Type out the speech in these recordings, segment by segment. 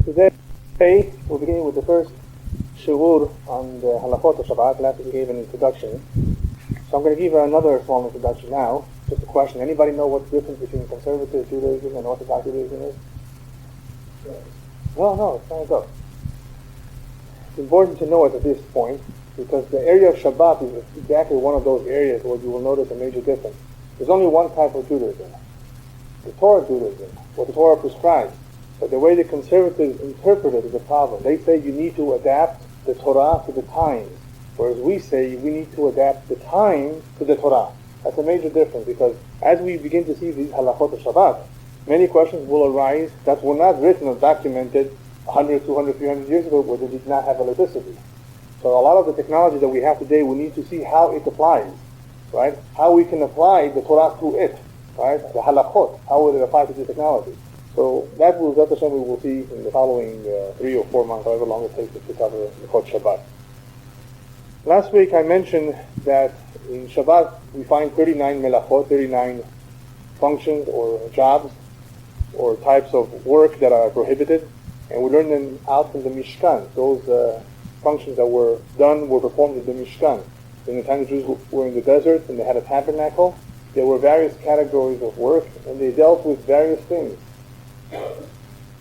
Today, we're beginning with the first shiur on the halachot of Shabbat. Last week we gave an introduction. So I'm going to give another small introduction now. Just a question. Anybody know what the difference between conservative Judaism and Orthodox Judaism is? No, it's not go. It's important to know it at this point because the area of Shabbat is exactly one of those areas where you will notice a major difference. There's only one type of Judaism. The Torah Judaism, what the Torah prescribes. But the way the conservatives interpret it is a problem. They say you need to adapt the Torah to the times, whereas we say we need to adapt the time to the Torah. That's a major difference because as we begin to see these halachot of Shabbat, many questions will arise that were not written or documented 100, 200, 300 years ago where they did not have electricity. So a lot of the technology that we have today, we need to see how it applies, right? How we can apply the Torah to it, right? The halachot, how will it apply to the technology? So that we will see in the following 3 or 4 months, however long it takes us to cover the Chod Shabbat. Last week I mentioned that in Shabbat we find 39 melachot, 39 functions or jobs or types of work that are prohibited, and we learned them out from the Mishkan. Those functions that were done were performed in the Mishkan. In the time the Jews were in the desert and they had a tabernacle, there were various categories of work and they dealt with various things.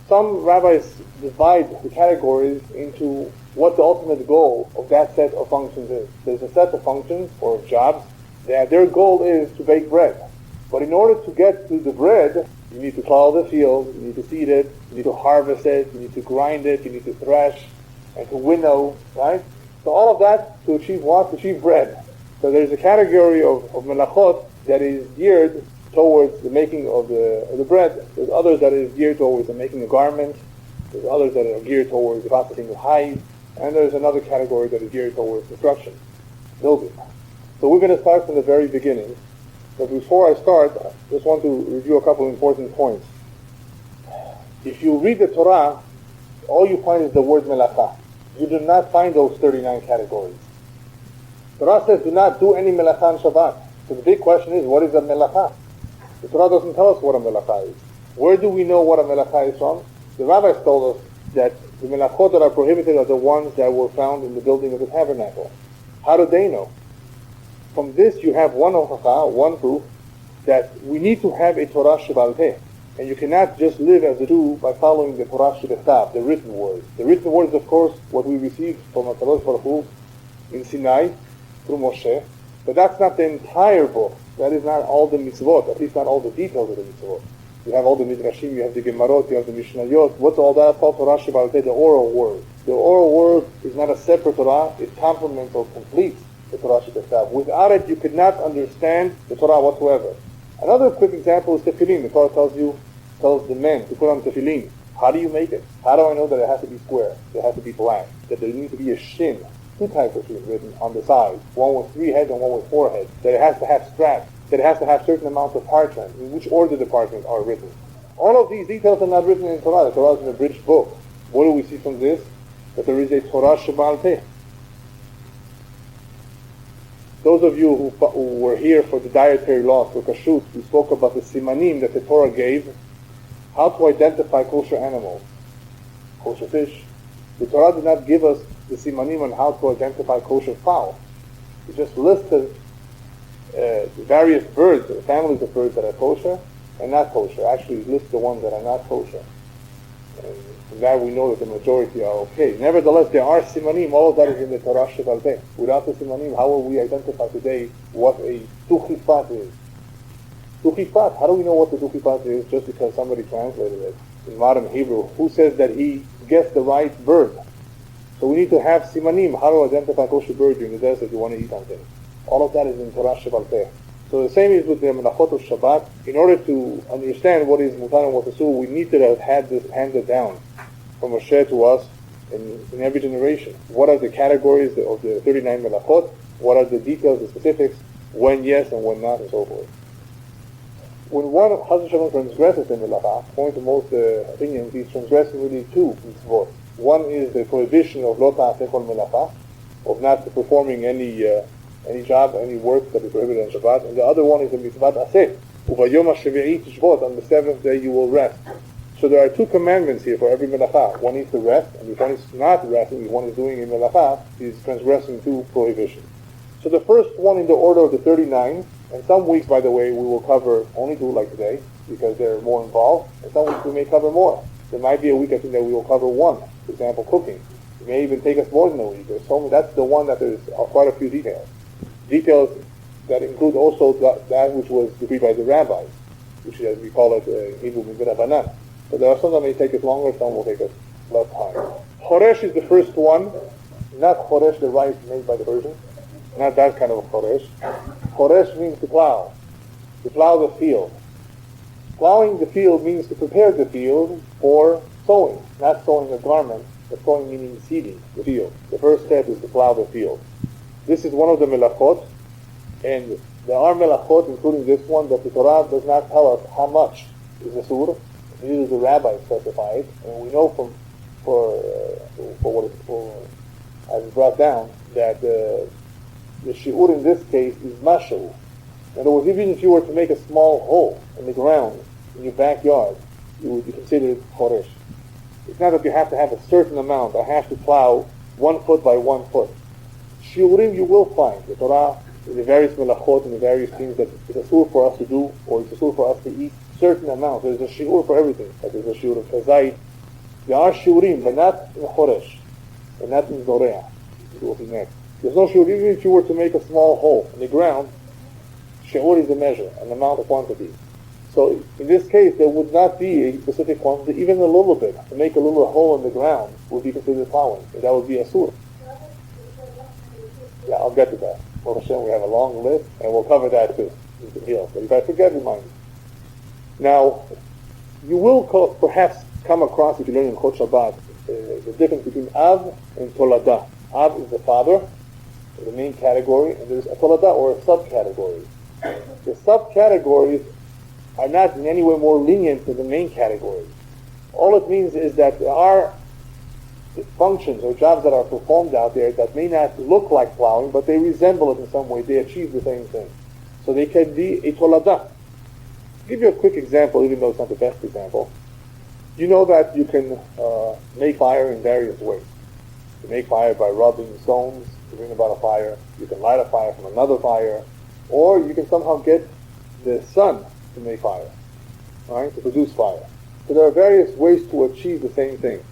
Some rabbis divide the categories into what the ultimate goal of that set of functions is. There's a set of functions or jobs that their goal is to bake bread. But in order to get to the bread, you need to plow the field, you need to seed it, you need to harvest it, you need to grind it, you need to thresh, and to winnow, right? So all of that to achieve what? To achieve bread. So there's a category of melachot that is geared towards the making of the bread. There's others that is geared towards the making of garments. There's others that are geared towards the processing of hides. And there's another category that is geared towards construction, building. So we're going to start from the very beginning. But before I start, I just want to review a couple of important points. If you read the Torah, all you find is the word melacha. You do not find those 39 categories. The Torah says do not do any melacha on Shabbat. So the big question is, what is a melacha? The Torah doesn't tell us what a melacha is. Where do we know what a melacha is from? The rabbis told us that the melachot that are prohibited are the ones that were found in the building of the tabernacle. How do they know? From this you have one hochacha, one proof, that we need to have a Torah sheba'al peh. And you cannot just live as a Jew by following the Torah shebechtav, the written word. The written word is, of course, what we received from HaKadosh Baruch Hu in Sinai through Moshe. But that's not the entire book. That is not all the mitzvot, at least not all the details of the mitzvot. You have all the midrashim, you have the gemarot, you have the mishnayot. What's all that? It's called Torah sheba'al peh, the oral word. The oral word is not a separate Torah. It complements or completes the Torah shebechtav. Without it, you could not understand the Torah whatsoever. Another quick example is tefillin. The Torah tells the men to put on tefillin. How do you make it? How do I know that it has to be square? It has to be black. That there needs to be a shin. 2 types of shin written on the side. One with 3 heads and one with 4 heads. That it has to have straps. That it has to have certain amounts of parchment. In which order the parchment are written. All of these details are not written in Torah. The Torah is an abridged book. What do we see from this? That there is a Torah sheba'al peh. Those of you who were here for the dietary laws, for kashrut, we spoke about the simanim that the Torah gave, how to identify kosher animals, kosher fish. The Torah did not give us the simanim on how to identify kosher fowl. It just listed the various birds, the families of birds that are kosher and not kosher. Actually, it lists the ones that are not kosher. And from that we know that the majority are okay. Nevertheless, there are simanim. All of that is in the Torah sheba'al peh. Without the simanim, how will we identify today what a tuchifat is? Tuchifat, how do we know what the tuchifat is just because somebody translated it in modern Hebrew? Who says that he gets the right bird? So we need to have simanim, how to identify kosher bird during the desert you want to eat on things. All of that is in Torah sheba'al peh. So the same is with the melachot of Shabbat. In order to understand what is mutar and what is asur, we need to have had this handed down from Moshe to us in every generation. What are the categories of the 39 melachot? What are the details, the specifics? When yes and when not, and so forth. When one Chas v'Shalom transgresses the melacha, according to most opinions, he's transgressing really 2 mitzvot. One is the prohibition of lo ta'aseh kol melacha, of not performing any job, any work that is prohibited on Shabbat, and the other one is the mitzvah aseh. Uvayom hashvi'i tishvot, on the 7th day you will rest. So there are two commandments here for every melacha. One is to rest, and if one is not resting, if one is doing a melacha, he's transgressing two prohibitions. So the first one in the order of the 39, and some weeks, by the way, we will cover only two like today, because they're more involved, and some weeks we may cover more. There might be a week, I think, that we will cover one. For example, cooking. It may even take us more than a week. That's the one that there's quite a few details. Details that include also that which was decreed by the rabbis, which as we call it in Hebrew, Mibirabanan. So there are some that may take us longer, some will take us less time. Choresh is the first one, not choresh, the rice made by the Persians, not that kind of choresh. Choresh means to plow the field. Plowing the field means to prepare the field for sowing, not sowing a garment, but sowing meaning seeding the field. The first step is to plow the field. This is one of the melachot, and there are melachot, including this one, that the Torah does not tell us how much is asur. Neither the rabbi specified, and we know as brought down, that the shiur in this case is mashu. In other words, even if you were to make a small hole in the ground in your backyard, it would be considered choresh. It's not that you have to have a certain amount. I have to plow 1 foot by 1 foot. Shiurim you will find. The Torah, in the various melachot, and the various things that it's asur for us to do, or it's asur for us to eat, certain amount. There's a shiur for everything. Like there's a shiur of chazait. There are shiurim, but not in choresh, and not in zoreah. There's no shiur. Even if you were to make a small hole in the ground, shiur is a measure, an amount of quantity. So in this case, there would not be a specific quantity, even a little bit. To make a little hole in the ground would be considered plowing, and that would be asur. Yeah, I'll get to that. Well, Hashem, we have a long list, and we'll cover that too. But if I forget, remind me. Now, you will perhaps come across, if you learn in Chot Shabbat, the difference between Av and Tolada. Av is the father, the main category, and there's a Tolada, or a subcategory. The subcategories are not in any way more lenient than the main category. All it means is that there are functions or jobs that are performed out there that may not look like plowing, but they resemble it in some way. They achieve the same thing. So they can be a Tolada. I'll give you a quick example, even though it's not the best example. You know that you can make fire in various ways. You make fire by rubbing stones to bring about a fire. You can light a fire from another fire. Or you can somehow get the sun to make fire, right? To produce fire. So there are various ways to achieve the same thing.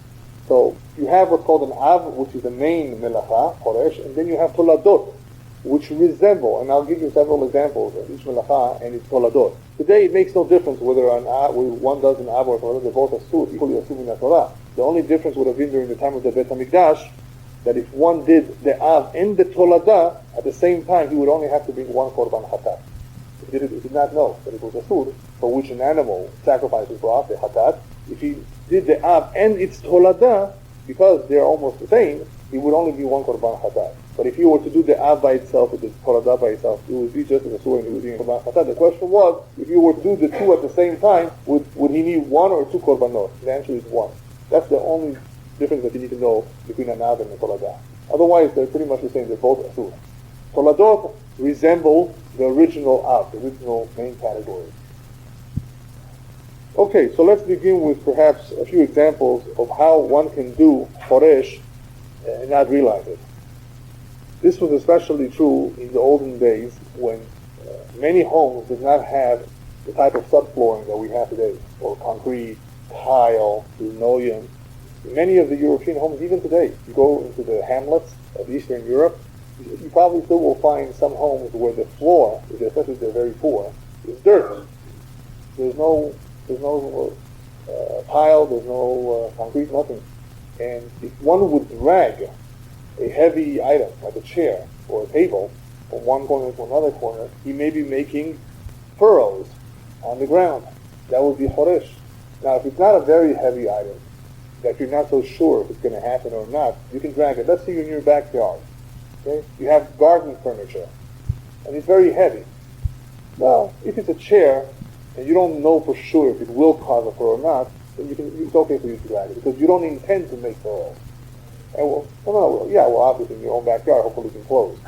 So you have what's called an Av, which is the main melacha, choresh, and then you have toladot, which resemble, and I'll give you several examples of each melacha and its toladot. Today it makes no difference whether one does an Av or toladot, they're both asur, equally asur in the Torah. The only difference would have been during the time of the Bet HaMikdash, that if one did the Av and the Tolada at the same time, he would only have to bring one korban chatat. He did not know that it was asur, for which an animal sacrifice was brought, the chatat. If he did the Av and its Tolada, because they're almost the same, he would only be one korban chatat. But if you were to do the Av by itself or the Tolada by itself, it would be just as asur and he would be korban chatat. The question was, if you were to do the two at the same time, would he need one or two korbanot? The answer is one. That's the only difference that you need to know between an Av and a Tolada. Otherwise, they're pretty much the same. They're both asur. Toladot resemble the original Av, the original main category. Okay, so let's begin with perhaps a few examples of how one can do choresh and not realize it. This was especially true in the olden days when many homes did not have the type of subflooring that we have today, or concrete, tile, linoleum. Many of the European homes, even today, you go into the hamlets of Eastern Europe, you probably still will find some homes where the floor, especially if they're very poor, is dirt. There's no tile, there's no concrete, nothing. And if one would drag a heavy item, like a chair or a table, from one corner to another corner, he may be making furrows on the ground. That would be choresh. Now, if it's not a very heavy item, that you're not so sure if it's going to happen or not, you can drag it. Let's say you're in your backyard. Okay? You have garden furniture, and it's very heavy. Well, if it's a chair, and you don't know for sure if it will cause a furrow or not, then it's okay for you to drag it, because you don't intend to make furrows. And obviously in your own backyard, hopefully it's enclosed.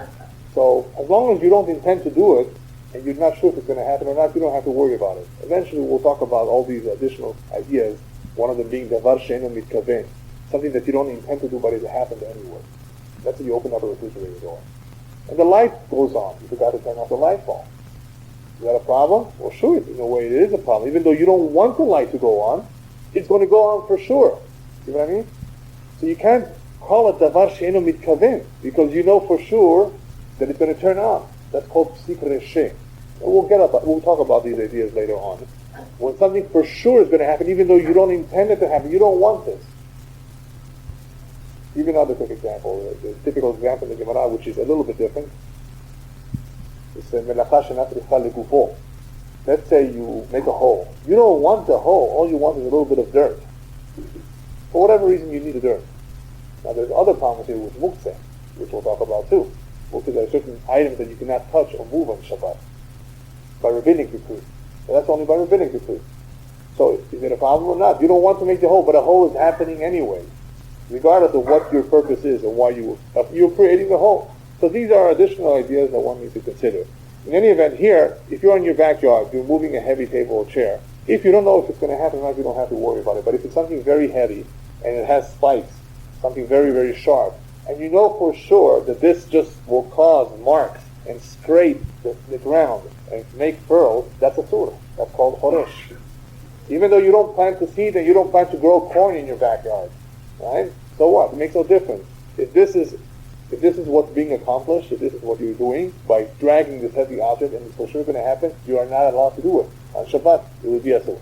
So as long as you don't intend to do it, and you're not sure if it's going to happen or not, you don't have to worry about it. Eventually we'll talk about all these additional ideas One of them being davar she'enu mitkaven, something that you don't intend to do, but it happened anyway. That's when you open up a refrigerator door. And the light goes on. You forgot to turn off the light bulb. Is that a problem? Well, sure, in a way it is a problem. Even though you don't want the light to go on, it's going to go on for sure. See what I mean? So you can't call it davar she'enu mitkaven, because you know for sure that it's going to turn on. That's called psik reshe. We'll talk about these ideas later on. When something for sure is going to happen, even though you don't intend it to happen, you don't want this. Give another quick example. The typical example in the Gemara, which is a little bit different, is melacha shenatricha legufo. Let's say you make a hole. You don't want the hole. All you want is a little bit of dirt. For whatever reason, you need the dirt. Now, there's other problems here with muktzeh, which we'll talk about too. Muktzeh are certain items that you cannot touch or move on Shabbat by rabbinic decree. But that's only by rabbinic decree. So, is it a problem or not? You don't want to make the hole, but a hole is happening anyway, regardless of what your purpose is or why you're creating the hole. So these are additional ideas that one needs to consider. In any event, here, if you're in your backyard, you're moving a heavy table or chair, if you don't know if it's going to happen or not, you don't have to worry about it. But if it's something very heavy and it has spikes, something very, very sharp, and you know for sure that this just will cause marks and scrape the ground and make furrows, that's a surah. That's called choresh. Even though you don't plan to seed and you don't plan to grow corn in your backyard, right? So what? It makes no difference. If this is what's being accomplished, if this is what you're doing by dragging this heavy object and it's for sure going to happen, you are not allowed to do it. On Shabbat, it would be a surah.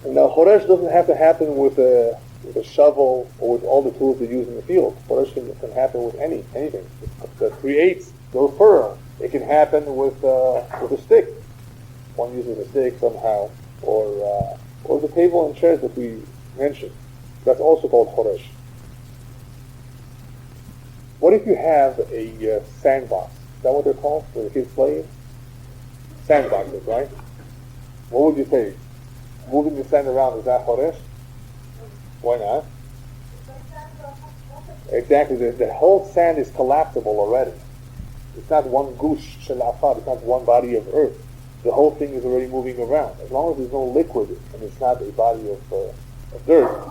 And now choresh doesn't have to happen with a shovel or with all the tools they use in the field. Choresh can happen with anything that creates those furrows. It can happen with a stick. One uses a stick somehow, or the table and chairs that we mentioned. That's also called choresh. What if you have a sandbox? Is that what they're called, where the kids play in? Sandboxes, right? What would you say? Moving the sand around, is that choresh? Why not? Exactly. The whole sand is collapsible already. It's not one gush shel afar. It's not one body of earth. The whole thing is already moving around. As long as there's no liquid and it's not a body of dirt,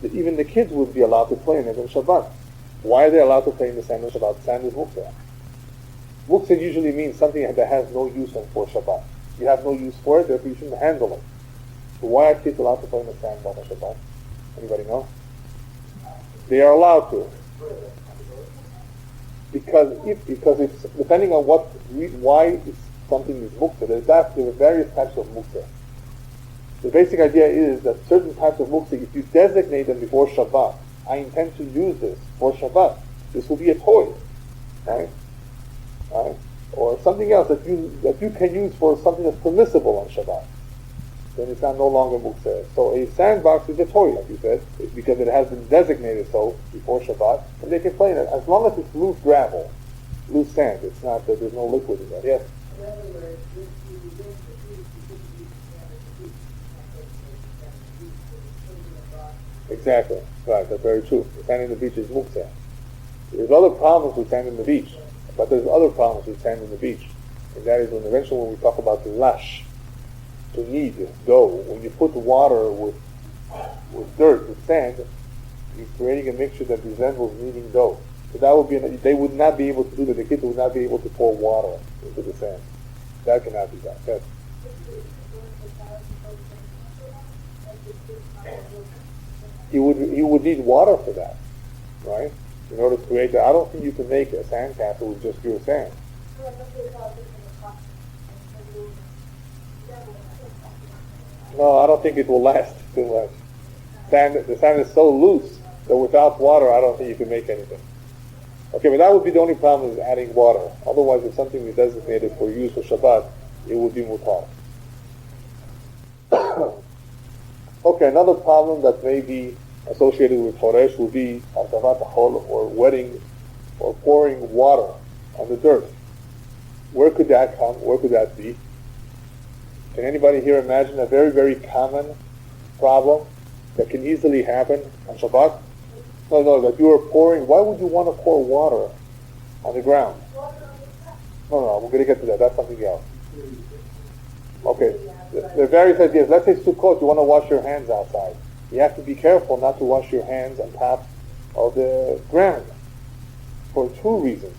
even the kids would be allowed to play in it on Shabbat. Why are they allowed to play in the sand on Shabbat? Sand is muktzah. Muktzah usually means something that has no use for Shabbat. You have no use for it, therefore you shouldn't handle it. So why are kids allowed to play in the sand on Shabbat? Anybody know? They are allowed to. Because it's depending on why something is muktzah. There are various types of muktzah. The basic idea is that certain types of muktzah, if you designate them before Shabbat, I intend to use this for Shabbat. This will be a toy, right? Or something else that you can use for something that's permissible on Shabbat. Then it's no longer muktzah. So a sandbox is a toy, like you said, because it has been designated so before Shabbat, and they can play in it as long as it's loose gravel, loose sand. It's not that there's no liquid in that. Yes. Exactly. Right. That's very true. Sand in the beach is muktzah. There's other problems with sand in the beach, but there's other problems with sand in the beach, and that is when we talk about the lash. To knead dough, when you put water with dirt, with sand, you're creating a mixture that resembles kneading dough. So that would be they would not be able to do that. The kids would not be able to pour water into the sand. That cannot be done. Yes. You would need water for that, right? In order to create that. I don't think you can make a sandcastle with just pure sand. No, I don't think it will last too much. The sand is so loose that without water, I don't think you can make anything. Okay, but that would be the only problem is adding water. Otherwise, if something is designated for use for Shabbat, it would be mutar. Okay, another problem that may be associated with choresh would be artavat hol, or wetting or pouring water on the dirt. Where could that come? Where could that be? Can anybody here imagine a very, very common problem that can easily happen on Shabbat? No, that you are pouring. Why would you want to pour water on the ground? No, we're going to get to that. That's something else. Okay, there are various ideas. Let's say it's too cold, you want to wash your hands outside. You have to be careful not to wash your hands on top of the ground for two reasons.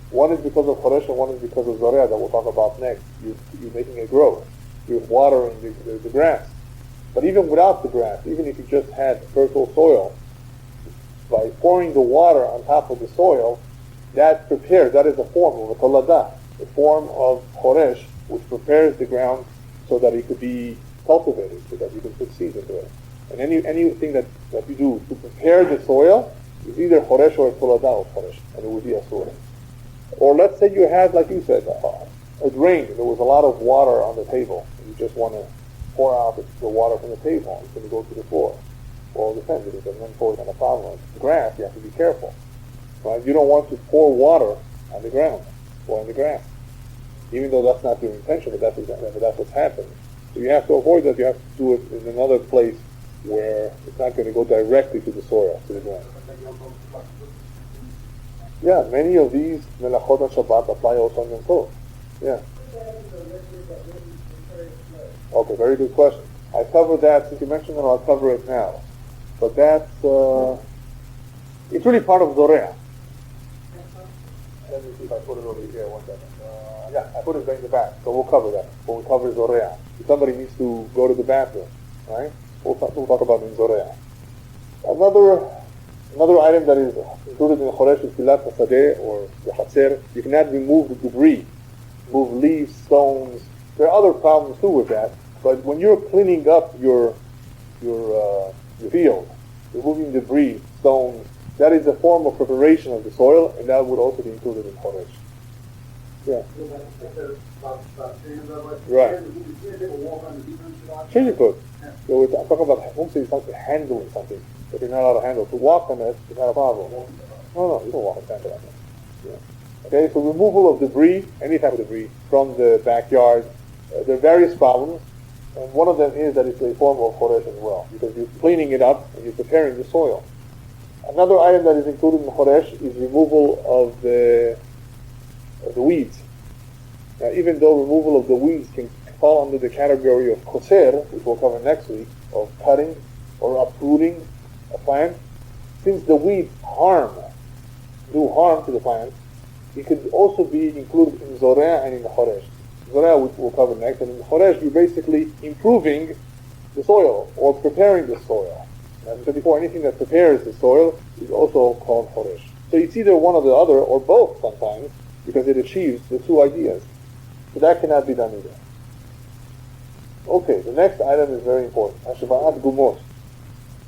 One is because of Choresh and one is because of Zorea that we'll talk about next. You're making it grow. You're watering the grass. But even without the grass, even if you just had fertile soil, by pouring the water on top of the soil, that is a form of a toladah, a form of Choresh, which prepares the ground so that it could be cultivated, so that you can put seeds into it. And anything that you do to prepare the soil is either Choresh or a toladah of Choresh, and it would be asur. Or let's say you had, like you said, it rained, there was a lot of water on the table, and you just want to pour out the water from the table, it's going to go to the floor. Well, it depends, if it's an unfortunate problem. The grass, you have to be careful. Right? You don't want to pour water on the ground or on the grass, even though that's not your intention, but that's what's happening. So you have to avoid that. You have to do it in another place where it's not going to go directly to the soil, to the ground. Yeah, many of these melachot on Shabbat apply also on Yom Tov. Yeah. Okay, very good question. I covered that, since you mentioned it, I'll cover it now. But that's, it's really part of Zorea. Let me see if I put it over here, one second. Yeah, I put it in the back, so we'll cover that. When we cover Zorea. If somebody needs to go to the bathroom, right? We'll talk about in Zorea. Another item that is included in Choresh is Filat HaSadeh or the Hatzer. You cannot remove the debris, move leaves, stones. There are other problems too with that. But when you're cleaning up your field, removing debris, stones, that is a form of preparation of the soil, and that would also be included in Choresh. Yeah. Right. Sure you could. I'm talking about something, handling something. If you're not allowed to handle, to walk on it is not a problem. No, you don't walk on sand like that. Yeah. Okay, so removal of debris, any type of debris, from the backyard, there are various problems, and one of them is that it's a form of Choresh as well, because you're cleaning it up and you're preparing the soil. Another item that is included in Choresh is removal of the weeds. Now, even though removal of the weeds can fall under the category of koser, which we'll cover next week, of cutting or uprooting a plant, since the weeds do harm to the plant, it could also be included in Zorea and in the Choresh. Zorea we'll cover next, and in Choresh you're basically improving the soil or preparing the soil. As I said before, anything that prepares the soil is also called Choresh. So it's either one or the other, or both sometimes, because it achieves the two ideas. So that cannot be done either. Okay, the next item is very important. Hashva'at gumot,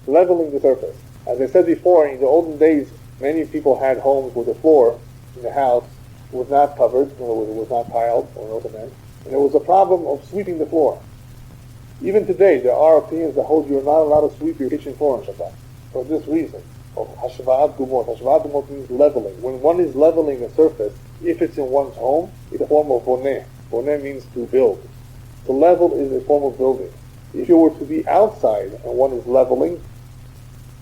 leveling the surface. As I said before, in the olden days, many people had homes where the floor in the house was not covered, in other words, it was not tiled or no cement, and there was a problem of sweeping the floor. Even today, there are opinions that hold you're not allowed to sweep your kitchen floor on Shabbat. For this reason, of Hashva'at gumot. Hashva'at gumot means leveling. When one is leveling a surface, if it's in one's home, it's a form of boneh. Boneh means to build. To level is a form of building. If you were to be outside and one is leveling,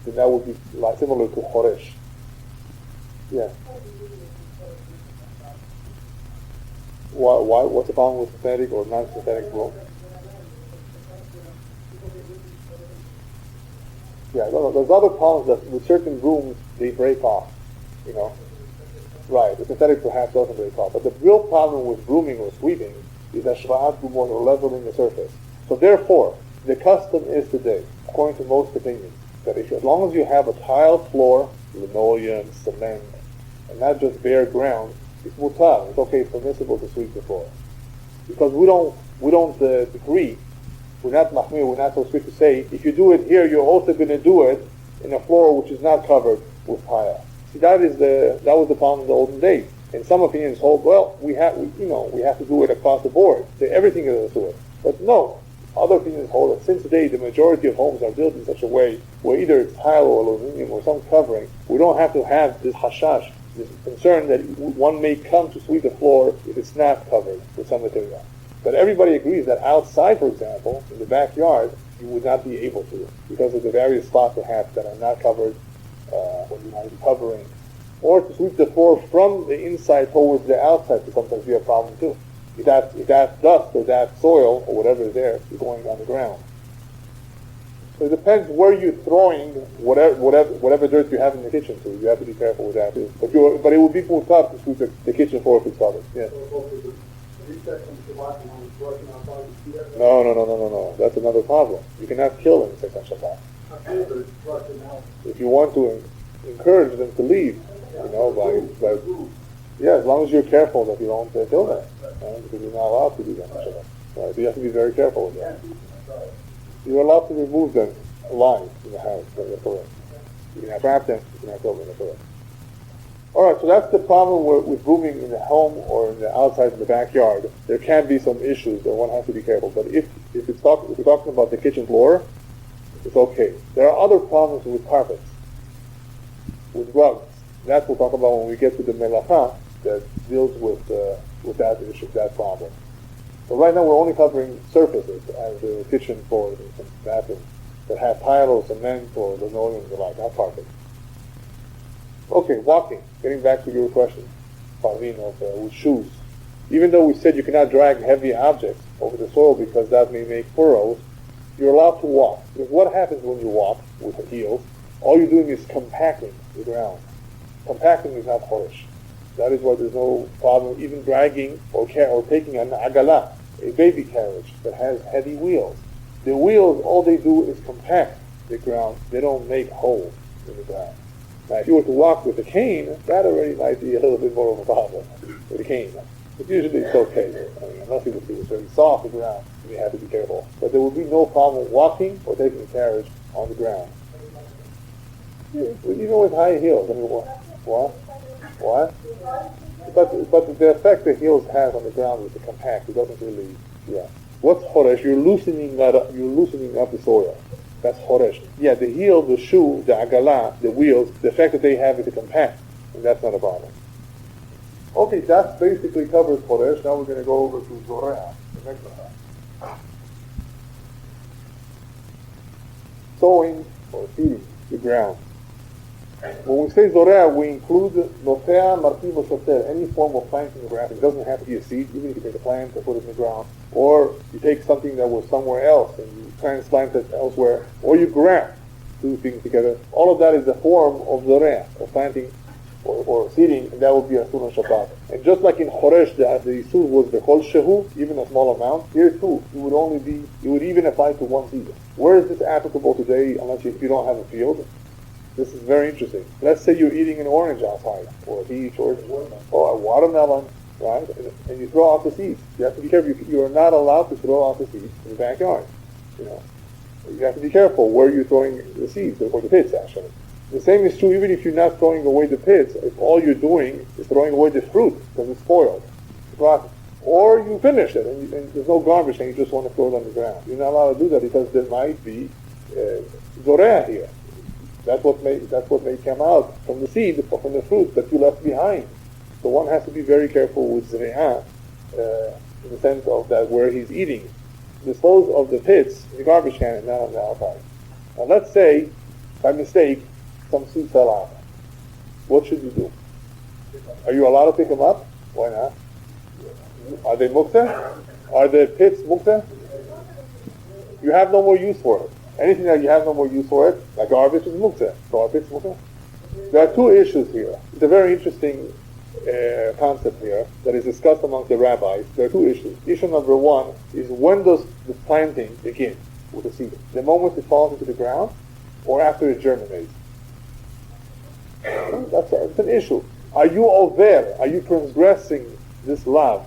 then that would be similar to Choresh. Yeah. Why? What's the problem with synthetic or non-synthetic wool? Yeah, no, there's other problems that with certain brooms they break off. Right, the synthetic perhaps doesn't break off. But the real problem with brooming or sweeping is hashva'at gumot, or leveling the surface. So therefore, the custom is today, according to most opinions, that as long as you have a tiled floor, linoleum, cement, and not just bare ground, it's mutar. It's okay, it's permissible to sweep the floor. Because we don't agree, we're not mahmir, we're not so strict to say, if you do it here, you're also going to do it in a floor which is not covered with tile. See, that was the problem in the olden days. And some opinions hold, well, we have to do it across the board. Say everything is a sewer. But no, other opinions hold that since today the majority of homes are built in such a way where either it's tile or aluminum or some covering, we don't have to have this hashash, this concern that one may come to sweep the floor if it's not covered with some material. But everybody agrees that outside, for example, in the backyard, you would not be able to because of the various spots perhaps that are not covered, or you might be covering. Or to sweep the floor from the inside towards the outside could sometimes be a problem too. if that dust or that soil or whatever is there is going on the ground. So it depends where you're throwing whatever dirt you have in the kitchen. So you have to be careful with that too. But it would be more tough to sweep the kitchen floor if it's covered. Yeah. No. That's another problem. You cannot kill insects on Shabbat. If you want to encourage them to leave, by as long as you're careful that you don't kill them, because you're not allowed to do that on Shabbat. Right? So you have to be very careful with that. You're allowed to remove them alive in the house. That's correct. You can trap them. You cannot kill them. That's correct. All right, so that's the problem with grooming in the home or in the outside in the backyard. There can be some issues that one has to be careful. But if we're talking about the kitchen floor, it's okay. There are other problems with carpets, with rugs. That we'll talk about when we get to the melacha that deals with that issue, that problem. So right now we're only covering surfaces as the kitchen floors and some bathrooms that have tile or cement or linoleum and the like, not carpet. Okay, walking. Getting back to your question, Parveen, with shoes. Even though we said you cannot drag heavy objects over the soil because that may make furrows, you're allowed to walk. Because what happens when you walk with the heels? All you're doing is compacting the ground. Compacting is not chorish. That is why there's no problem even dragging or taking an agala, a baby carriage that has heavy wheels. The wheels, all they do is compact the ground. They don't make holes in the ground. Now, if you were to walk with a cane, that already might be a little bit more of a problem with a cane. But usually it's okay. Unless it was very soft, the ground, you have to be careful. But there will be no problem walking or taking a carriage on the ground. Even with high heels. What? But the effect the heels have on the ground is to compact. It doesn't really, What's choresh? You're loosening up the soil. That's choresh. Yeah, the heel, the shoe, the agala, the wheels, the effect that they have is to compact. And that's not a problem. Okay, that basically covers choresh. Now we're going to go over to zorea, the next one. Sowing or feeding the ground. When we say zorea, we include notea, martiv, shoter, any form of planting the ground. It doesn't have to be a seed, even if you take a plant and put it in the ground, or you take something that was somewhere else and you transplant it elsewhere, or you graft two things together. All of that is a form of zorea, of planting or seeding, and that would be a Asur on Shabbat. And just like in Choresh, the Isur was the Kol Shehu, even a small amount, here too, it would even apply to one seed. Where is this applicable today, unless if you don't have a field? This is very interesting. Let's say you're eating an orange outside, or a peach, or a watermelon, right? And you throw out the seeds. You have to be careful. You are not allowed to throw out the seeds in the backyard. You have to be careful where you're throwing the seeds, or the pits, actually. The same is true even if you're not throwing away the pits. If all you're doing is throwing away the fruit because it's spoiled, or you finish it and there's no garbage and you just want to throw it on the ground. You're not allowed to do that because there might be zorea here. That's what may come out from the seed, from the fruit that you left behind. So one has to be very careful with zorea in the sense of that where he's eating. Dispose of the pits in the garbage can and not on the outside. Now let's say, by mistake, some seeds fell out. What should you do? Are you allowed to pick them up? Why not? Are they muktzah? Are the pits muktzah? You have no more use for it. Anything that you have no more use for it, like garbage, is muktzah. So are pits muktzah? There are two issues here. It's a very interesting concept here that is discussed among the rabbis. There are two issues. Issue number one is when does the planting begin with the seed? The moment it falls into the ground or after it germinates? That's an issue. Are you over? Are you transgressing this law,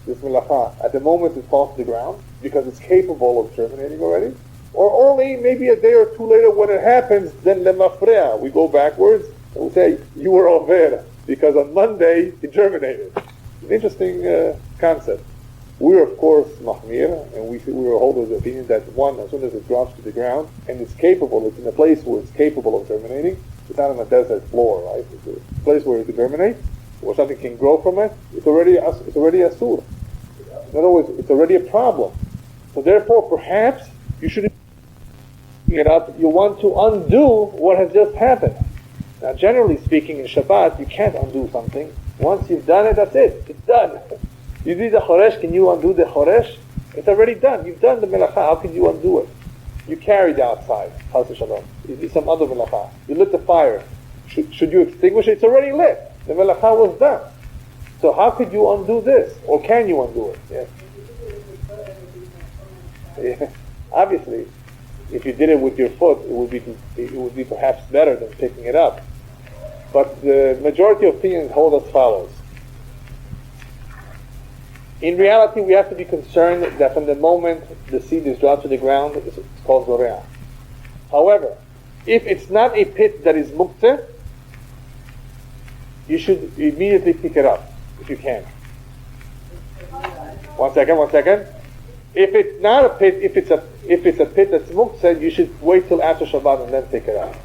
this melacha, at the moment it falls to the ground because it's capable of germinating already? Or only maybe a day or two later when it happens, then lemafrea, we go backwards and we say, you were over because on Monday it germinated. An interesting concept. We're of course mahmir, and we will hold the opinion that one, as soon as it drops to the ground and it's in a place where it's capable of germinating, it's not on a desert floor, right? It's a place where it can germinate, where something can grow from it. It's already asur. In other words, it's already a problem. So therefore, perhaps you should get up. You want to undo what has just happened. Now, generally speaking, in Shabbat, you can't undo something. Once you've done it, that's it. It's done. You did the choresh, can you undo the choresh? It's already done. You've done the melacha. How can you undo it? You carried outside. Chas shalom. You did some other melacha. You lit the fire. Should you extinguish it? It's already lit. The melacha was done. So how could you undo this? Or can you undo it? Yes. Yeah. Obviously, if you did it with your foot, it would be perhaps better than picking it up. But the majority of opinions hold as follows. In reality, we have to be concerned that from the moment the seed is dropped to the ground, it's called zoreah. However, if it's not a pit that is muktzeh, you should immediately pick it up, if you can. One second. If it's not a pit, if it's a pit that's muktzeh, you should wait till after Shabbat and then pick it up.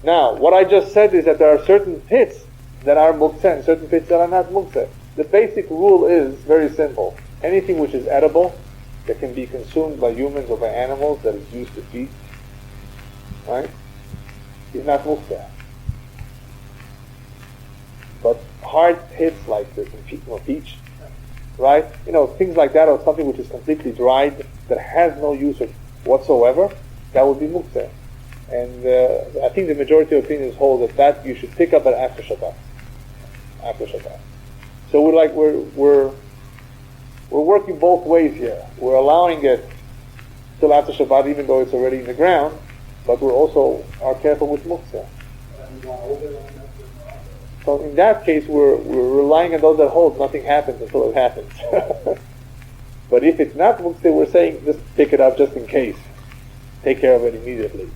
Now, what I just said is that there are certain pits that are muktzeh and certain pits that are not muktzeh. The basic rule is very simple. Anything which is edible, that can be consumed by humans or by animals, that is used to feed, right, is not muktzeh. But hard pits like the peach, right, things like that, or something which is completely dried, that has no use whatsoever, that would be muktzeh. And I think the majority of opinions hold that you should pick up at after Shabbat. So we're working both ways here. We're allowing it till after Shabbat, even though it's already in the ground, but we're also are careful with muktzeh. So in that case, we're relying on those that hold. Nothing happens until it happens. But if it's not muktzeh, we're saying just pick it up just in case. Take care of it immediately.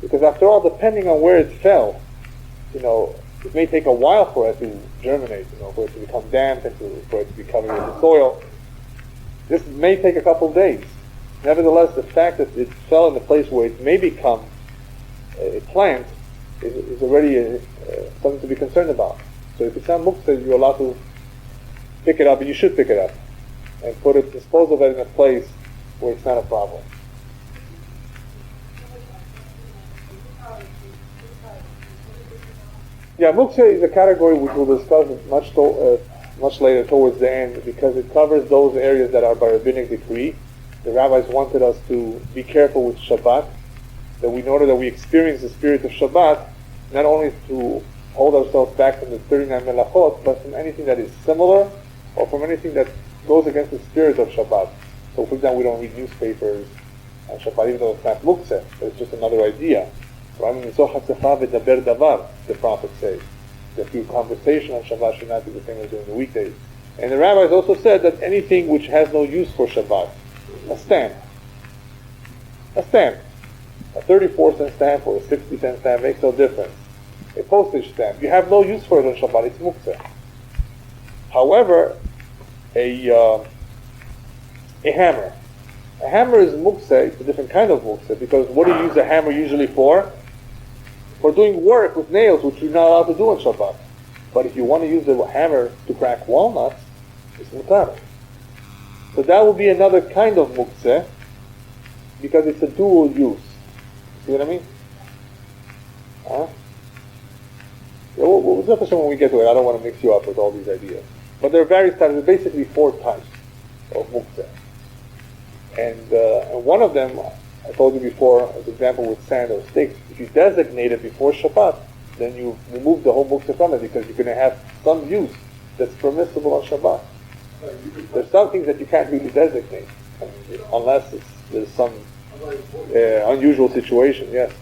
Because after all, depending on where it fell, it may take a while for it to germinate, for it to become damp and for it to be covered with the soil. This may take a couple of days. Nevertheless, the fact that it fell in a place where it may become a plant is already something to be concerned about. So if it's not muktzeh, you're allowed to pick it up, and you should pick it up, and dispose of it in a place where it's not a problem. Yeah, muktzeh is a category which we'll discuss much later towards the end, because it covers those areas that are by rabbinic decree. The rabbis wanted us to be careful with Shabbat, that in order that we experience the spirit of Shabbat, not only to hold ourselves back from the 39 melachot, but from anything that is similar, or from anything that goes against the spirit of Shabbat. So for example, we don't read newspapers on Shabbat, even though it's not muktzeh, but it's just another idea. The Prophet says that your conversation on Shabbat should not be the same as during the weekdays. And the rabbis also said that anything which has no use for Shabbat, a stamp, a 34-cent stamp or a 60-cent stamp makes no difference. A postage stamp, you have no use for it on Shabbat, it's muktzeh. However, a hammer. A hammer is muktzeh, it's a different kind of muktzeh, because what do you use a hammer usually for? For doing work with nails, which you're not allowed to do on Shabbat. But if you want to use the hammer to crack walnuts, it's mutar. So that will be another kind of muktzeh, because it's a dual use. See what I mean? Yeah, we'll discuss when we get to it. I don't want to mix you up with all these ideas. But there are various types. There are basically 4 types of muktzeh. And one of them, I told you before, as an example with sand or sticks, if you designate it before Shabbat, then you remove the whole muktzeh from it, because you're going to have some use that's permissible on Shabbat. There's some things that you can't really designate, unless there's some unusual situation, yes.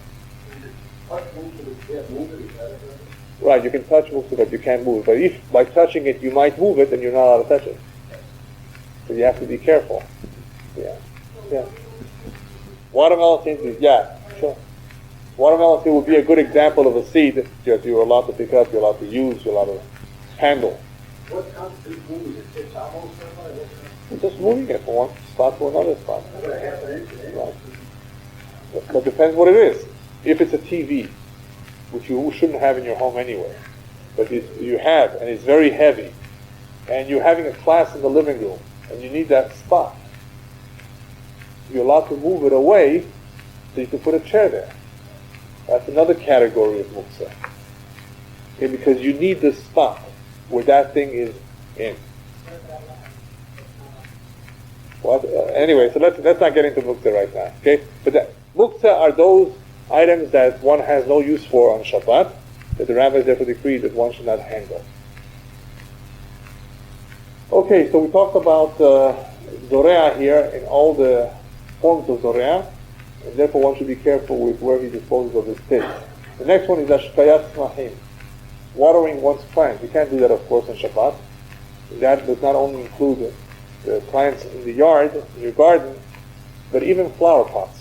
Right, you can touch muktzeh, but you can't move it. But if by touching it you might move it, then you're not allowed to touch it. So you have to be careful. Yeah. Watermelon seeds, yeah, sure. Watermelon seed would be a good example of a seed that you're allowed to pick up, you're allowed to use, you're allowed to handle. What constitutes moving it? It's almost Just moving it from one spot to another spot. Right. But it depends what it is. If it's a TV, which you shouldn't have in your home anyway, but you have, and it's very heavy, and you're having a class in the living room, and you need that spot, you're allowed to move it away so you can put a chair there. That's another category of muktzeh. Okay, because you need this spot. where that thing is in. What? Anyway, so let's not get into muktzah right now, okay? But the muktzah are those items that one has no use for on Shabbat, that the rabbis therefore decreed that one should not handle. Okay, so we talked about zoreah here in all the forms of zoreah, and therefore one should be careful with where he disposes of his pits. The next one is ashkayat smahim, watering one's plants. You can't do that, of course, on Shabbat. That does not only include the plants in the yard, in your garden, but even flower pots.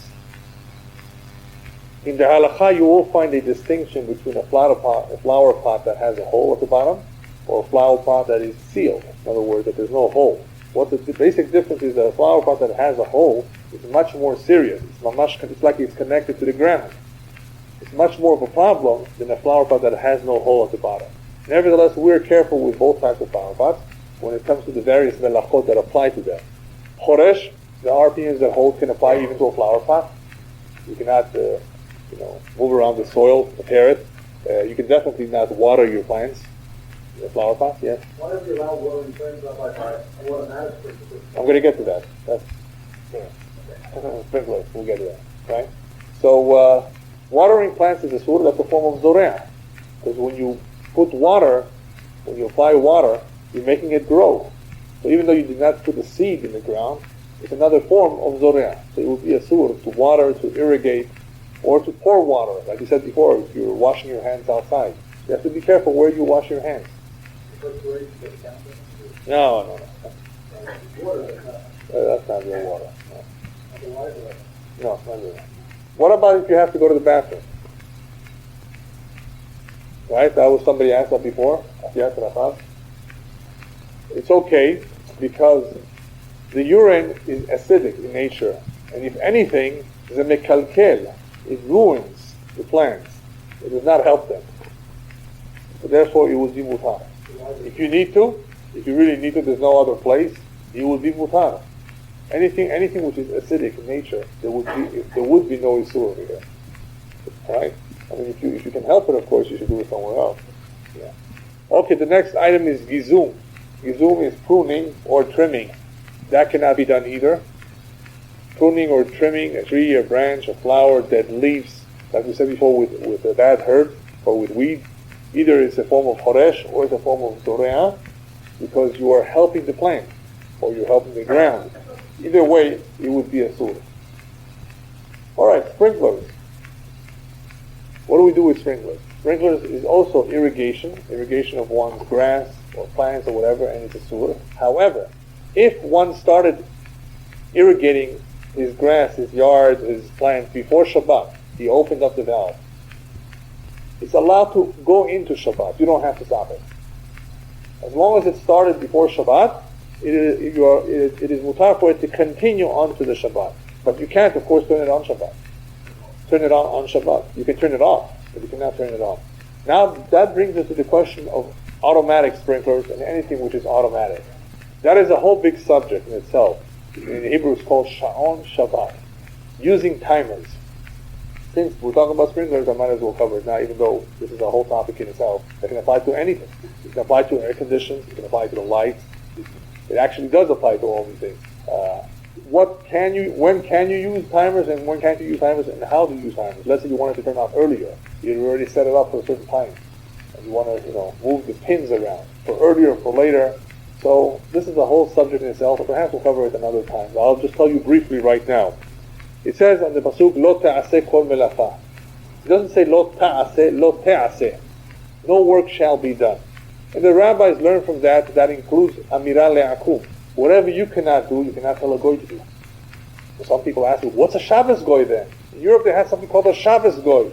In the halakha, you will find a distinction between a flower pot that has a hole at the bottom, or a flower pot that is sealed. In other words, that there's no hole. What the basic difference is that a flower pot that has a hole is much more serious. It's like it's connected to the ground. It's much more of a problem than a flower pot that has no hole at the bottom. Nevertheless, we're careful with both types of flower pots when it comes to the various melachot that apply to them. Choresh, there are opinions that hold can apply even to a flower pot. You cannot, move around the soil, prepare it. You can definitely not water your plants. The flower pot, yes. Why don't you allow watering plants up like automatic sprinklers? I'm going to get to that. That's sprinklers. We'll get to that, right? So watering plants is a sort that's a form of zoreah, because when you put water, when you apply water, you're making it grow. So even though you did not put a seed in the ground, it's another form of zoreah. So it would be a sur to water, to irrigate, or to pour water. Like you said before, if you're washing your hands outside, you have to be careful where you wash your hands. No. That's not real water. No, it's not real. What about if you have to go to the bathroom? Right? That was somebody asked that before. It's okay because the urine is acidic in nature, and if anything, it's a mekalkel. It ruins the plants. It does not help them. So therefore, it will be mutar. If you really need to, there's no other place, it will be mutar. Anything which is acidic in nature, there would be no isur over here. Right? I mean, if you can help it, of course, you should do it somewhere else. Yeah. Okay, the next item is gizum. Gizum is pruning or trimming. That cannot be done either. Pruning or trimming a tree, a branch, a flower, dead leaves, like we said before, with a bad herb or with weed. Either it's a form of choresh or it's a form of zoreah, because you are helping the plant or you're helping the ground. Either way, it would be a sur. Alright, sprinklers. What do we do with sprinklers? Sprinklers is also irrigation of one's grass or plants or whatever, and it's a sur. However, if one started irrigating his grass, his yard, his plants before Shabbat, he opened up the valve. It's allowed to go into Shabbat. You don't have to stop it. As long as it started before Shabbat, it is mutar for it to continue on to the Shabbat. But you can't, of course, turn it on Shabbat. Turn it on Shabbat. You can turn it off, but you cannot turn it on. Now, that brings us to the question of automatic sprinklers and anything which is automatic. That is a whole big subject in itself. In Hebrew, it's called sha'on Shabbat, using timers. Since we're talking about sprinklers, I might as well cover it now, even though this is a whole topic in itself. It can apply to anything. It can apply to air conditions, it can apply to the lights. It actually does apply to all these things. When can you use timers, and when can't you use timers, and how do you use timers? Let's say you wanted to turn off earlier. You already set it up for a certain time, and you want to, move the pins around for earlier, for later. So this is a whole subject in itself, and perhaps we'll cover it another time. I'll just tell you briefly right now. It says on the pasuk, "Lo ta'aseh kol melacha." It doesn't say "Lo ta'aseh," "Lo te'aseh." No work shall be done. And the rabbis learn from that includes amira le'akum. Whatever you cannot do, you cannot tell a goy to do. So some people ask me, what's a Shabbos goy then? In Europe they have something called a Shabbos goy.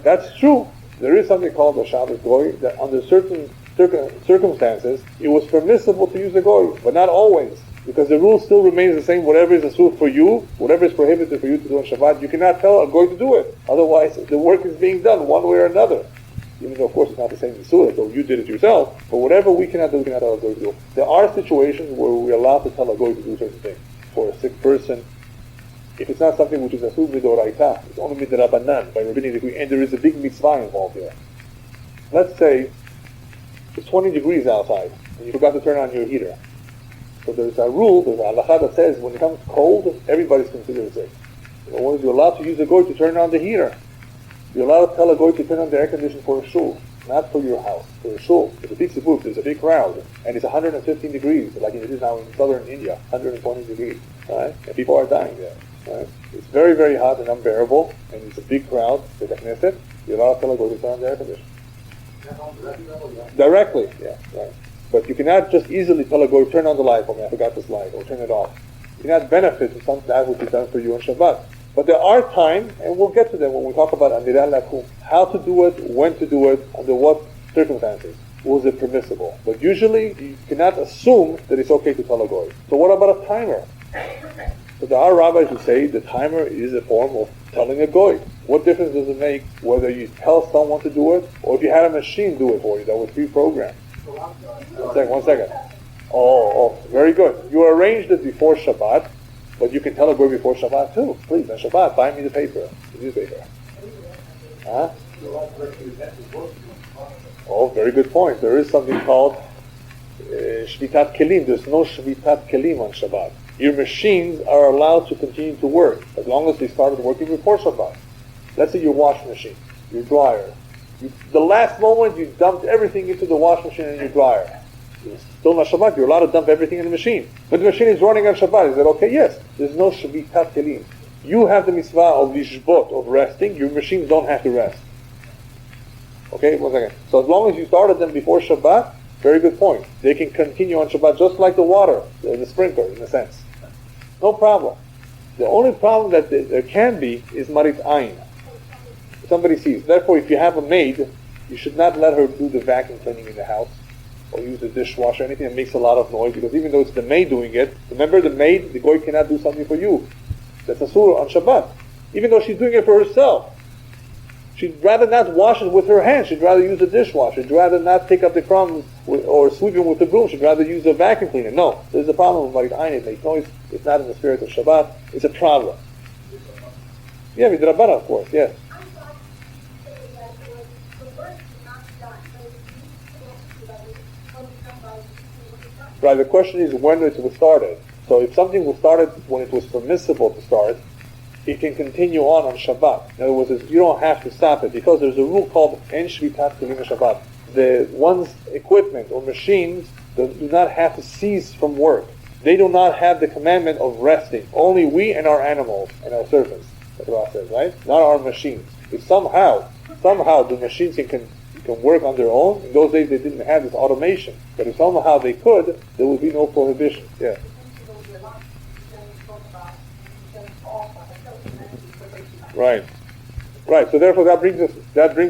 That's true. There is something called a Shabbos goy that under certain circumstances it was permissible to use a goy, but not always. Because the rule still remains the same. Whatever is asur for you, whatever is prohibited for you to do on Shabbat, you cannot tell a goy to do it. Otherwise, the work is being done one way or another. Even though, of course, it's not the same as Surah, so you did it yourself. But whatever we cannot do, we cannot tell a goy to do. There are situations where we're allowed to tell a goy to do certain things. For a sick person, if it's not something which is asur midoraita, it's only midrabanan, by rabbinic decree, and there is a big mitzvah involved here. Let's say It's 20 degrees outside, and you forgot to turn on your heater. So there's a rule, there's a halakha that says when it comes cold, everybody's considered sick. You're allowed to use a goy to turn on the heater. You're allowed to tell a goy to turn on the air conditioner for a shul, not for your house, for a shul. It's a big sibuk, there's a big crowd, and it's 115 degrees, like it is now in southern India, 120 degrees, right? And people are dying there, right? It's very, very hot and unbearable, and it's a big crowd, the Knesset. You're allowed to tell a goy to turn on the air conditioner. Directly, yeah, right. But you cannot just easily tell a goy, turn on the light for me, I forgot this light, or turn it off. You cannot benefit from something that would be done for you on Shabbat. But there are times, and we'll get to them when we talk about Amirah Lakum, how to do it, when to do it, under what circumstances. Was it permissible? But usually, you cannot assume that it's okay to tell a goy. So what about a timer? So there are rabbis who say the timer is a form of telling a goy. What difference does it make whether you tell someone to do it, or if you had a machine do it for you that was pre-programmed? One second. Oh, very good. You arranged it before Shabbat, but you can tell a goy before Shabbat too. Please, on Shabbat, buy me the paper, the newspaper. Huh? Oh, very good point. There is something called Shvitat Kelim. There's no Shvitat Kelim on Shabbat. Your machines are allowed to continue to work as long as they started working before Shabbat. Let's say your washing machine, your dryer. The last moment you dumped everything into the washing machine and your dryer. Still on Shabbat, you're allowed to dump everything in the machine. But the machine is running on Shabbat. Is that okay? Yes. There's no Shvitat Kelim. You have the mitzvah of lishbot, of resting. Your machines don't have to rest. Okay, one second. So as long as you started them before Shabbat, very good point. They can continue on Shabbat just like the water, the sprinkler, in a sense. No problem. The only problem that there can be is marit ayin. Somebody sees. Therefore, if you have a maid, you should not let her do the vacuum cleaning in the house, or use the dishwasher, anything that makes a lot of noise, because even though it's the maid doing it, remember the maid, the goy cannot do something for you. That's a surah on Shabbat. Even though she's doing it for herself. She'd rather not wash it with her hands. She'd rather use a dishwasher. She'd rather not pick up the crumbs or sweep them with the broom. She'd rather use a vacuum cleaner. No, there's a problem with Marit Ayin. It makes noise. It's not in the spirit of Shabbat. It's a problem. Yeah, midrabbanan, of course, yes. Right, the question is when it was started. So if something was started when it was permissible to start, it can continue on Shabbat. In other words, you don't have to stop it, because there's a rule called En Shvitat Kelim Shabbat. The one's equipment or machines do not have to cease from work. They do not have the commandment of resting. Only we and our animals and our servants, the Torah says, right? Not our machines. If somehow the machines can work on their own, in those days they didn't have this automation, but if somehow they could, there would be no prohibition. Yeah. Right. So therefore, that brings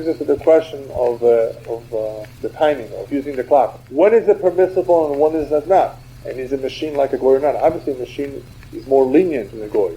us to the question of the timing of using the clock. When is it permissible and when is it not? And is a machine like a goy or not? Obviously, a machine is more lenient than a goy,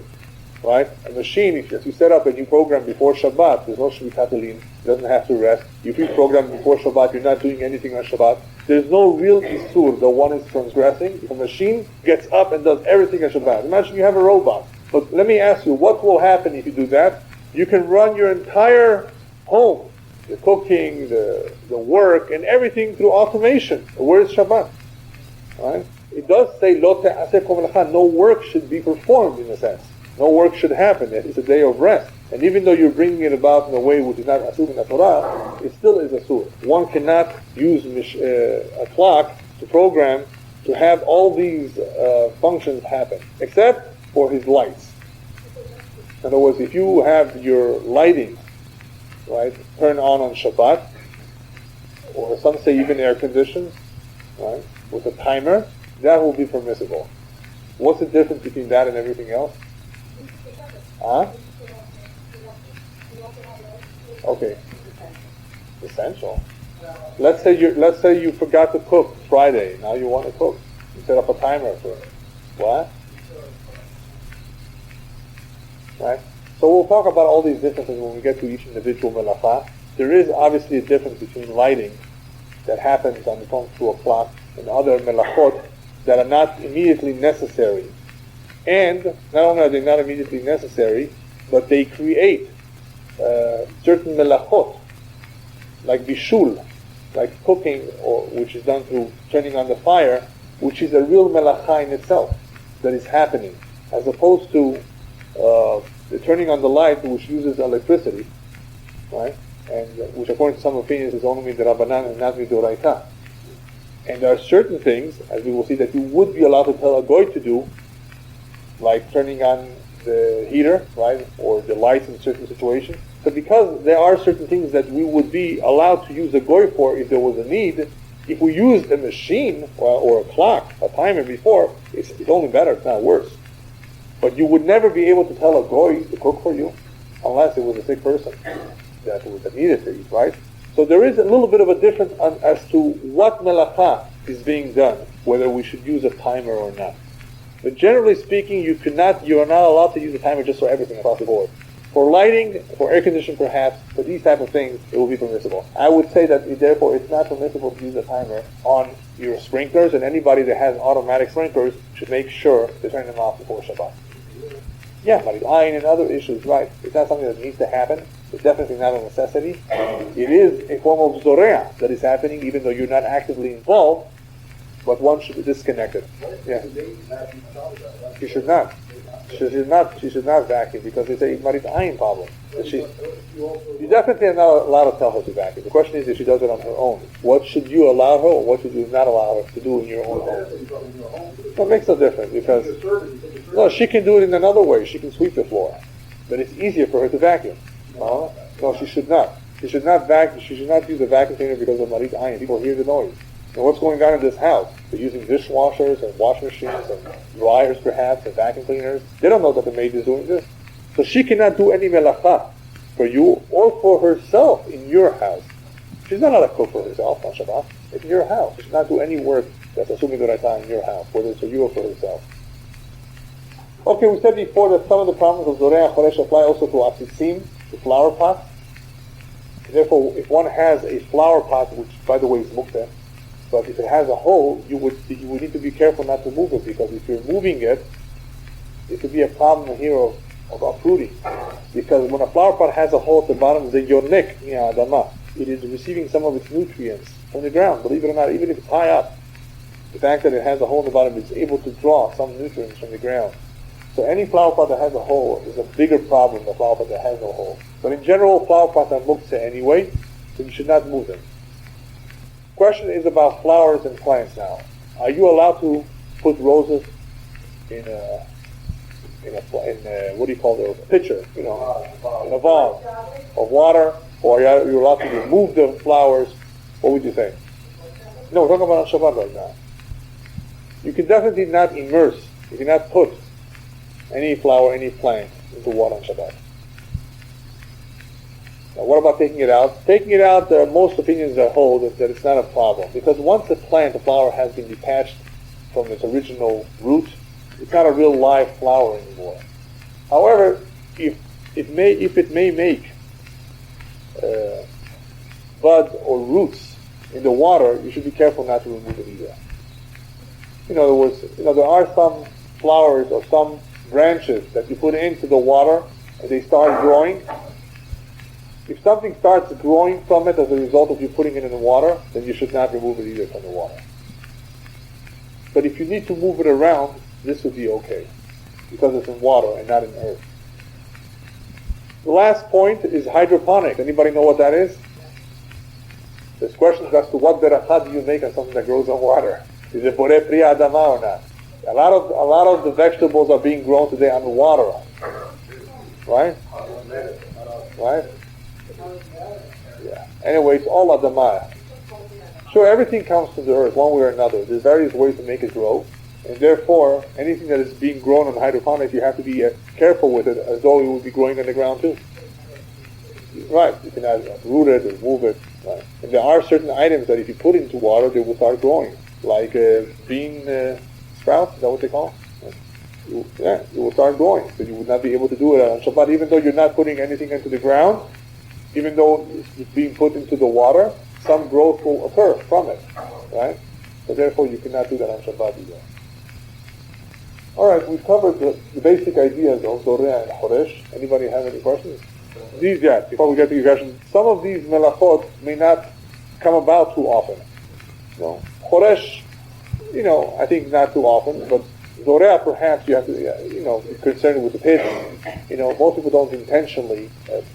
right? A machine, if you set up a new program before Shabbat, there's no Shvitat Kelim. It doesn't have to rest. You pre-program before Shabbat. You're not doing anything on Shabbat. There's no real isur that one is transgressing. If a machine gets up and does everything on Shabbat, imagine you have a robot. But let me ask you, what will happen if you do that? You can run your entire home, the cooking, the work, and everything through automation. Where is Shabbat? Right? It does say, Lo te'aseh kol melacha, no work should be performed in a sense. No work should happen. It's a day of rest. And even though you're bringing it about in a way which is not asur in the Torah, it still is asur. One cannot use a clock to program to have all these functions happen, except for his lights. In other words, if you have your lighting, right, turn on Shabbat, or some say even air conditions, right, with a timer, that will be permissible. What's the difference between that and everything else? Huh? Okay. Essential. Let's say you forgot to cook Friday. Now you want to cook. You set up a timer for it. What? Right? So we'll talk about all these differences when we get to each individual melacha. There is obviously a difference between lighting that happens on the phone through a clock and other melachot that are not immediately necessary. And not only are they not immediately necessary, but they create certain melachot, like bishul, like cooking, or which is done through turning on the fire, which is a real melacha in itself that is happening, as opposed to the turning on the light, which uses electricity, right? And which, according to some opinions, is only midrabanan and not midoraita. And there are certain things, as we will see, that you would be allowed to tell a goy to do, like turning on the heater, right, or the lights in certain situations. But because there are certain things that we would be allowed to use a goy for if there was a need, if we used a machine or a clock, a timer before, it's only better, it's not worse. But you would never be able to tell a goy to cook for you unless it was a sick person that needed to eat, right? So there is a little bit of a difference as to what melacha is being done, whether we should use a timer or not. But generally speaking, you are not allowed to use a timer just for everything across the board. For lighting, for air conditioning perhaps, for these type of things, it will be permissible. I would say that therefore it's not permissible to use a timer on your sprinklers, and anybody that has automatic sprinklers should make sure to turn them off before Shabbat. Yeah, but iron and other issues, right. It's not something that needs to happen. It's definitely not a necessity. It is a form of zorea that is happening, even though you're not actively involved, but one should be disconnected. Yeah. She should not. She should not vacuum because it's a marit ayin problem. You definitely are not allowed to tell her to vacuum. The question is if she does it on her own. What should you allow her, or what should you not allow her to do in your own home? That makes no difference because no, she can do it in another way. She can sweep the floor, but it's easier for her to vacuum. No, she should not. She should not vacuum. She should not use a vacuum cleaner because of marit ayin. People hear the noise. And what's going on in this house? They're using dishwashers and washing machines and dryers perhaps and vacuum cleaners. They don't know that the maid is doing this. So she cannot do any melacha for you or for herself in your house. She's not allowed to cook for herself on Shabbat. It's in your house. She should not do any work that's assuming the right in your house, whether it's for you or for herself. Okay, we said before that some of the problems of Zoreh and Choresh apply also to atzitzim, to flower pots. Therefore, if one has a flower pot, which by the way is muktzeh, but if it has a hole, you would need to be careful not to move it, because if you're moving it, it could be a problem here of uprooting. Because when a flower pot has a hole at the bottom, the yonek adama, it is receiving some of its nutrients from the ground. Believe it or not, even if it's high up, the fact that it has a hole in the bottom is able to draw some nutrients from the ground. So any flower pot that has a hole is a bigger problem than a flower pot that has no hole. But in general, flower pots are muktzeh anyway, so you should not move them. Question is about flowers and plants now. Are you allowed to put roses in what do you call it, a pitcher, in a vase of water, or are you allowed to remove the flowers? What would you say? No, we're talking about on Shabbat right now. You can definitely not immerse, you cannot put any flower, any plant into water on Shabbat. Now, what about taking it out? Taking it out, there are most opinions that hold that it's not a problem, because once the flower has been detached from its original root, it's not a real live flower anymore. However, if it may make buds or roots in the water, you should be careful not to remove it either. In other words, there are some flowers or some branches that you put into the water and they start growing. If something starts growing from it as a result of you putting it in the water, then you should not remove it either from the water. But if you need to move it around, this would be okay, because it's in water and not in earth. The last point is hydroponic. Anybody know what that is? There's questions as to what beracha do you make on something that grows on water. Is it borei pri adama or not? A lot of the vegetables are being grown today on the water, right? Right? Yeah. Anyway, it's all adama. Sure, everything comes from the earth, one way or another. There's various ways to make it grow, and therefore, anything that is being grown on hydroponics, you have to be careful with it, as though it would be growing on the ground too. Right? You can root it or move it. Right? And there are certain items that if you put into water, they will start growing, like bean sprouts. Is that what they call them? It will start growing. So you would not be able to do it on Shabbat, even though you're not putting anything into the ground. Even though it's being put into the water, some growth will occur from it, right? So therefore, you cannot do that on Shabbat either. All right, we've covered the basic ideas of Zoreh and Choresh. Anybody have any questions? Before we get to your questions, some of these melachot may not come about too often. Choresh, I think not too often, but Zorea perhaps you have to, be concerned with the pit. Most people don't intentionally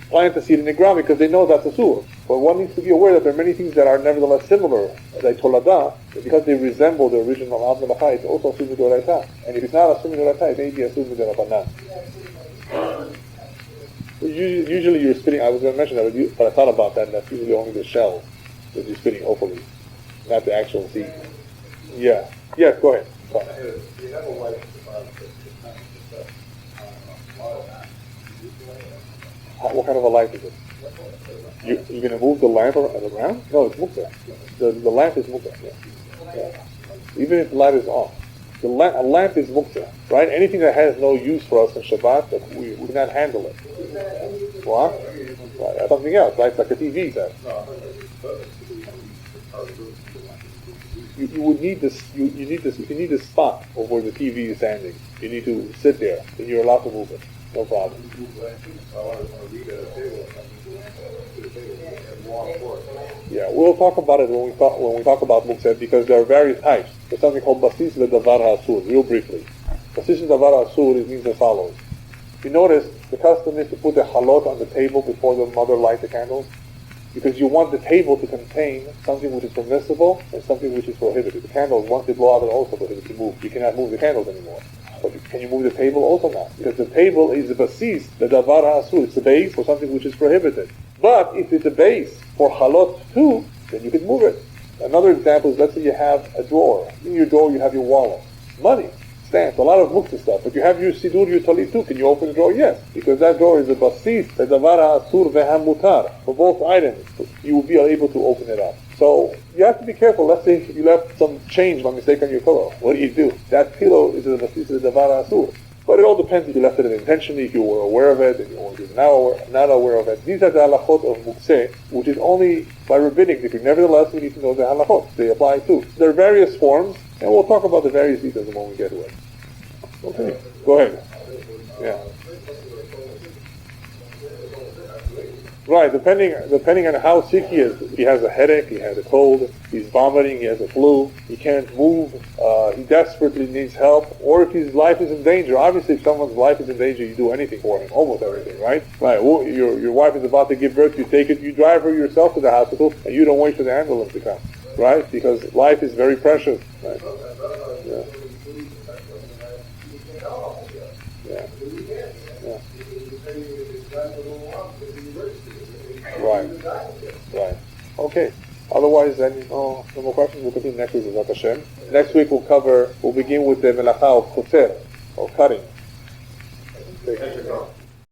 plant the seed in the ground because they know that's a sur. But one needs to be aware that there are many things that are nevertheless similar, like Tolada, because they resemble the original Av Melacha, it's also a Sumi Doraita. And if it's not a Sumi Doraita, it may be a Sumi Dorabanan. Usually you're spitting, I was going to mention that, but I thought about that, and that's usually only the shell that you're spitting, hopefully, not the actual seed. Yeah. Yes, go ahead. You have a wife What kind of a lamp is it? You're going to move the lamp around? No, it's mukta. The lamp is mukta. Yeah. Even if the light is off. A lamp is mukta, right? Anything that has no use for us in Shabbat, that we cannot handle it. What? Right. That's something else, right? It's like a TV set. You would need this. You need this. If you need this spot of where the TV is standing, you need to sit there, and you're allowed to move it. No problem. Yeah, we'll talk about it when we talk about muktzeh, because there are various types. There's something called basis ledavar hasur. Real briefly, basis ledavar hasur means as follows. You notice the custom is to put the halot on the table before the mother lights the candles, because you want the table to contain something which is permissible and something which is prohibited. The candles, once they blow out, are also prohibited to move. You cannot move the candles anymore. But can you move the table? Also not. Because the table is the basis, the davar ha'asur. It's the base for something which is prohibited. But if it's a base for halot too, then you can move it. Another example is, let's say you have a drawer. In your drawer you have your wallet. Money, stamps, a lot of muktzah stuff. But you have your sidur, your talit too. Can you open the drawer? Yes. Because that drawer is the basis, the davar ha'asur ve'ham mutar. For both items, you will be able to open it up. So you have to be careful. Let's say you left some change by mistake on your pillow. What do? That pillow is the basis of the davar asur. But it all depends if you left it intentionally, if you were aware of it, or if you're not aware of it. These are the halachot of muktzeh, which is only by rabbinic decree. Nevertheless, we need to know the halachot. They apply too. There are various forms, and we'll talk about the various details when we get to it. Okay, go ahead. Yeah. Right, depending on how sick he is. If he has a headache, he has a cold, he's vomiting, he has a flu, he can't move, he desperately needs help, or if his life is in danger. Obviously, if someone's life is in danger, you do anything for him, almost everything, right? Right, well, your wife is about to give birth, you take it, you drive her yourself to the hospital, and you don't wait for the ambulance to come, right? Because life is very precious, right? Yeah. Right. Okay. Otherwise, then, no more questions. We'll continue next week with Hashem. Next week we'll begin with the melacha of kotzer, or cutting.